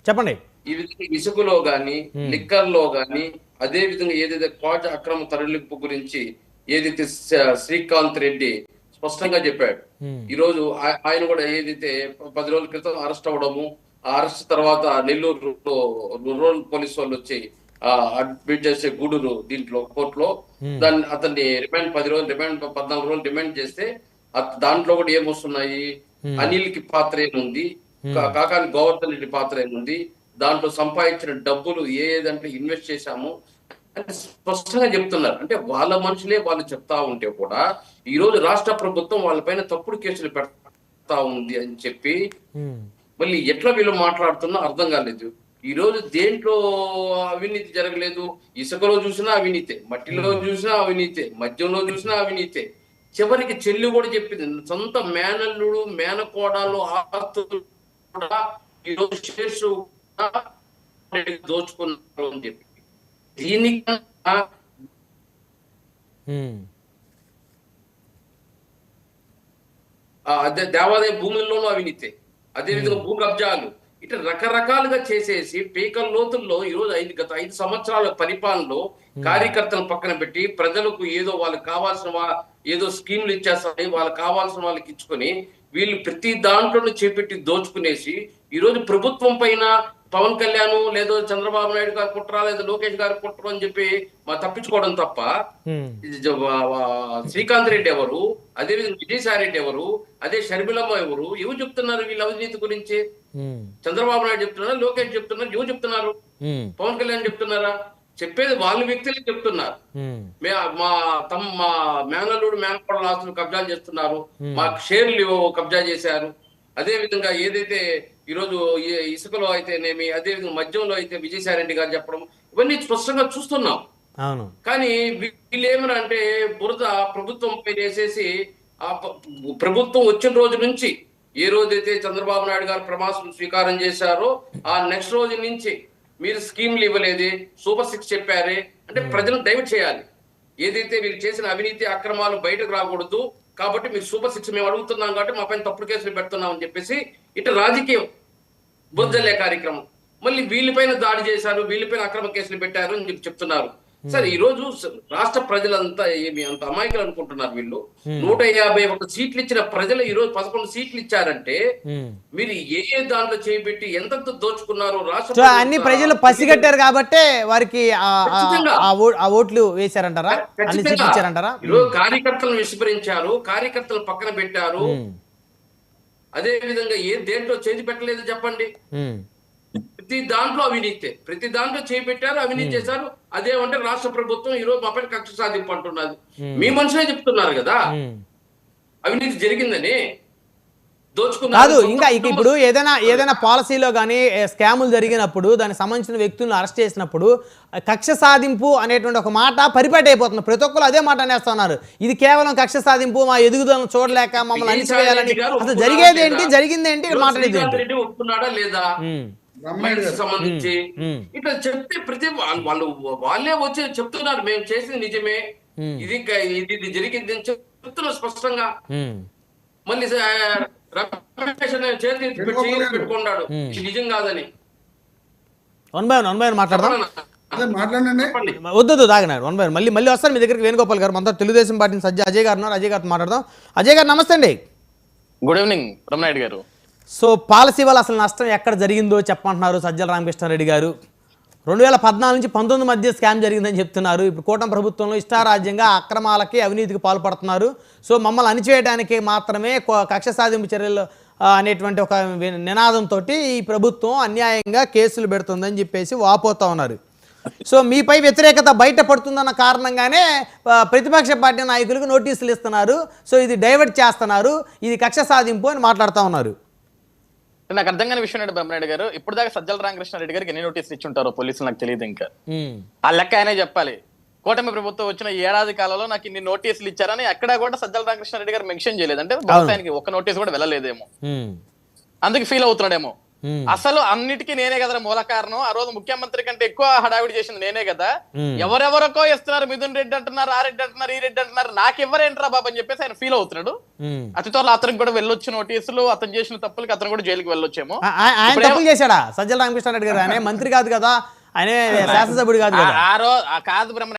చెప్పండి. ఈ విధంగా ఇసుకలో గాని, లిక్కర్ లో గాని, అదే విధంగా ఏదైతే కోట అక్రమ తరలింపు గురించి ఏదైతే శ్రీకాంత్ రెడ్డి స్పష్టంగా చెప్పాడు. ఈ రోజు ఆయన కూడా ఏదైతే 10 రోజుల క్రితం అరెస్ట్ అవ్వడము, ఆ అరెస్ట్ తర్వాత నెల్లూరు రూరల్ పోలీస్ వాళ్ళు వచ్చి అడ్మిట్ చేసే గూడూరు దీంట్లో కోర్టులో అతన్ని రిమాండ్ 10 రోజులు రిమాండ్ 14 రోజులు డిమాండ్ చేస్తే దాంట్లో కూడా ఏమొస్తున్నాయి, అనిల్ కి పాత్ర ఏముంది, కాకాని గోవర్ధన్ రెడ్డి పాత్ర ఏముంది, దాంట్లో సంపాదించిన డబ్బులు ఏదంటే ఇన్వెస్ట్ చేశాము అని స్పష్టంగా చెప్తున్నారు. అంటే వాళ్ళ మనుషులే వాళ్ళు చెప్తా ఉంటే కూడా ఈ రోజు రాష్ట్ర ప్రభుత్వం వాళ్ళపైన తప్పుడు కేసులు పెడతా ఉంది అని చెప్పి మళ్ళీ ఎట్లా వీళ్ళు మాట్లాడుతున్నా అర్థం కాలేదు. ఈ రోజు దేంట్లో అవినీతి జరగలేదు. ఇసుకలో చూసినా అవినీతే, మట్టిలో చూసినా అవినీతే, మద్యంలో చూసినా అవినీతే. చివరికి చెల్లి కూడా చెప్పింది, సొంత మేనల్లుడు మేనకోడాలు ఆస్తులు కూడా ఈరోజు షేర్స్ దోచుకున్నారు అని చెప్పి దీనికన్నా అదే దేవాదాయ భూముల్లోనూ అవినీతే, అదేవిధంగా భూ కబ్జాలు, ఇట్లా రకరకాలుగా చేసేసి పీకల లోతుల్లో ఈరోజు గత 5 సంవత్సరాల పరిపాలనలో కార్యకర్తలను పక్కన పెట్టి ప్రజలకు ఏదో వాళ్ళకి కావాల్సిన ఏదో స్కీములు ఇచ్చేస్తాయి, వాళ్ళకి కావాల్సిన వాళ్ళకి ఇచ్చుకొని వీళ్ళు ప్రతి దాంట్లోనూ చేపెట్టి దోచుకునేసి ఈ రోజు ప్రభుత్వం పైన పవన్ కళ్యాణ్ లేదో చంద్రబాబు నాయుడు గారు కుట్రా లేదా లోకేష్ గారు కుట్ర అని చెప్పి తప్పించుకోవడం తప్ప శ్రీకాంత్ రెడ్డి ఎవరు, అదేవిధంగా విజయసాయి రెడ్డి ఎవరు, అదే షర్మిలమ్మ ఎవరు చెప్తున్నారు వీళ్ళ అవినీతి గురించి? చంద్రబాబు నాయుడు చెప్తున్నారా, లోకేష్ చెప్తున్నారు, ఎవరు చెప్తున్నారు? పవన్ కళ్యాణ్ చెప్తున్నారా? చెప్పేది వాళ్ళ వ్యక్తులే చెప్తున్నారు. మా మేనల్లుడు మేనకోడల ఆస్తులు కబ్జాలు చేస్తున్నారు, మా షేర్లు కబ్జా చేశారు. అదే విధంగా ఏదైతే ఈరోజు ఇసుకలో అయితేనేమి, అదే విధంగా మద్యంలో అయితే విజయసాయి రెడ్డి గారు చెప్పడం, ఇవన్నీ స్పష్టంగా చూస్తున్నాం. కానీ వీళ్ళు ఏమన్నా అంటే బురద ప్రభుత్వం పై వేసేసి ప్రభుత్వం వచ్చిన రోజు నుంచి ఏ రోజైతే చంద్రబాబు నాయుడు గారు ప్రమాణం స్వీకారం చేశారో ఆ నెక్స్ట్ రోజు నుంచి మీరు స్కీమ్లు ఇవ్వలేదే, సూపర్ 6 చెప్పారే అంటే ప్రజలను డైవర్ట్ చేయాలి. ఏదైతే వీళ్ళు చేసిన అవినీతి అక్రమాలు బయటకు రాకూడదు కాబట్టి మీరు సూపర్ 6 మేము అడుగుతున్నాం కాబట్టి మా పైన తప్పుడు కేసులు పెడుతున్నాం అని చెప్పేసి ఇట్లా రాజకీయం బుద్ధలే కార్యక్రమం. మళ్ళీ వీళ్ళపైన దాడి చేశారు, వీళ్ళపైన అక్రమ కేసులు పెట్టారు అని చెప్పి చెప్తున్నారు. సరే ఈ రోజు రాష్ట్ర ప్రజలంతా ఏమి అంత అమాయకులు అనుకుంటున్నారు వీళ్ళు? 151 సీట్లు ఇచ్చిన ప్రజలు ఈ రోజు 11 సీట్లు ఇచ్చారంటే మీరు ఏ దాంట్లో చేపెట్టి ఎంత దోచుకున్నారు? రాష్ట్ర అన్ని ప్రజలు పసిగట్టారు కాబట్టి వారికి ఓట్లు వేశారంటారా? ఈరోజు కార్యకర్తలను విస్మరించారు, కార్యకర్తలు పక్కన పెట్టారు. అదే విధంగా దేంట్లో చేతి పెట్టలేదు చెప్పండి. ప్రతి దాంట్లో అవినీతే, ప్రతి దాంట్లో చేపెట్టారు, అవినీతి చేశారు. అదేమంటే రాష్ట్ర ప్రభుత్వం ఈ రోజు మా పైన కక్ష సాధింపు అంటున్నది. మీ మనుషులే చెప్తున్నారు కదా అవినీతి జరిగిందని. కాదు, ఇంకా ఇప్పుడు ఏదైనా పాలసీలో కానీ స్కాములు జరిగినప్పుడు దానికి సంబంధించిన వ్యక్తులను అరెస్ట్ చేసినప్పుడు కక్ష సాధింపు అనేటువంటి ఒక మాట పరిపాటి అయిపోతుంది. ప్రతి ఒక్కరు అదే మాట అనేస్తున్నారు. ఇది కేవలం కక్ష సాధింపు, మా ఎదుగుదలను చూడలేక మమ్మల్ని అణిచివేయాలని. అసలు జరిగేది ఏంటి, జరిగింది ఏంటి, మాట్లాడేది ఏంటి? ఒప్పుకున్నాడా లేదా సంబంధించి ఇట్లా చెప్తే ప్రతి వాళ్ళే వచ్చి చెప్తున్నారు మేము చేసింది నిజమే, ఇది జరిగింది అని చెప్తున్నారు స్పష్టంగా. మళ్ళీ చేతి పెట్టుకున్నాడు నిజం కాదని. మాట్లాడదాం, వద్దు తాగినాడు. మళ్ళీ వస్తారు మీ దగ్గరికి వేణుగోపాల్ గారు. మనతో తెలుగుదేశం పార్టీ అజయ్ గారు ఉన్నారు, అజయ్ గారితో మాట్లాడదాం. అజయ్ గారు నమస్తే అండి. గుడ్ ఈవినింగ్ బ్రహ్మనాయుడు గారు. సో పాలసీ వల్ల అసలు నష్టం ఎక్కడ జరిగిందో చెప్పంటున్నారు సజ్జల రామకృష్ణారెడ్డి గారు. 2014 నుంచి 19 మధ్య స్కామ్ జరిగిందని చెప్తున్నారు. ఇప్పుడు కూటమి ప్రభుత్వంలో ఇష్టారాజ్యంగా అక్రమాలకి అవినీతికి పాల్పడుతున్నారు. సో మమ్మల్ని అణిచివేయడానికి మాత్రమే కక్ష సాధింపు చర్యలు అనేటువంటి ఒక నినాదంతో ఈ ప్రభుత్వం అన్యాయంగా కేసులు పెడుతుందని చెప్పేసి వాపోతూ ఉన్నారు. సో మీపై వ్యతిరేకత బయటపడుతుందన్న కారణంగానే ప్రతిపక్ష పార్టీ నాయకులకు నోటీసులు ఇస్తున్నారు. సో ఇది డైవర్ట్ చేస్తున్నారు, ఇది కక్ష సాధింపు అని మాట్లాడుతూ ఉన్నారు. నాకు అర్థం కాని విషయం ఏంటి బ్రహ్మనాయుడు గారు, ఇప్పుడు దాకా సజ్జల రామకృష్ణారెడ్డి గారికి ఎన్ని నోటీసులు ఇచ్చి ఉంటారో పోలీసులు నాకు తెలియదు. ఇంకా ఆ లెక్క ఆయనే చెప్పాలి. కూటమి ప్రభుత్వం వచ్చిన ఏడాది కాలంలో నాకు ఇన్ని నోటీసులు ఇచ్చారని ఎక్కడా కూడా సజ్జల రామకృష్ణారెడ్డి గారు మెన్షన్ చేయలేదు. అంటే బహుశా ఆయనకి ఒక నోటీసు కూడా వెళ్ళలేదేమో, అందుకు ఫీల్ అవుతున్నాడేమో. అసలు అన్నిటికీ నేనే కదా మూల కారణం. ఆ రోజు ముఖ్యమంత్రి కంటే ఎక్కువ హడావిడి చేసింది నేనే కదా. ఎవరెవరికో ఇస్తున్నారు, మిథున్ రెడ్డి అంటున్నారు, ఆ రెడ్డి అంటున్నారు, ఈ రెడ్డి అంటున్నారు, నాకు ఎవరేంట్రా బాబు అని చెప్పేసి ఆయన ఫీల్ అవుతున్నాడు. అతి త్వరలో అతనికి కూడా వెళ్ళొచ్చు నోటీసులు, అతను చేసిన తప్పులకి అతను కూడా జైలుకి వెళ్ళొచ్చేమో. ఆయన తప్పులు చేశాడా సజ్జల రామకృష్ణారెడ్డి గారు? ఆయన మంత్రి కాదు కదా, ఆయన శాసనసభ్యుడు కాదు కదా. కాదు బ్రహ్మ